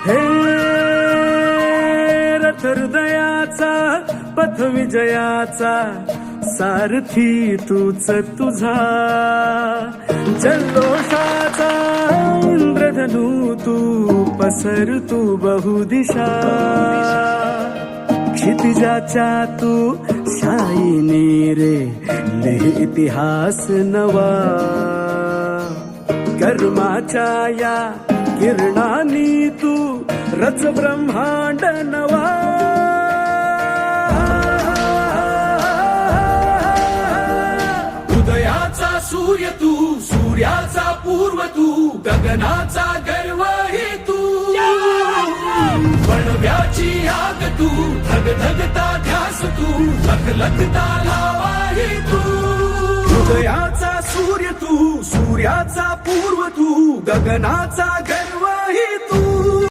हे रथ हृदयाचा पथ विजयाचा सारथी तूच तुझा जल्लोषाचा इंद्रधनू तू पसर तू बहुदिशा क्षितिजाच्या तू शाईने रे लिह इतिहास नवा कर्माच्या या किरणानी तू रच ब्रह्मांड नवा उदयाचा सूर्य तू सूर्याचा पूर्व तू गगनाचा गर्व हे तू वणव्याची आग तू धगधगता ध्यास तू लखलखता लावा हे तू उदयाचा सूर्य तू सूर्याचा पूर्व तू गगनाचा गर्व हे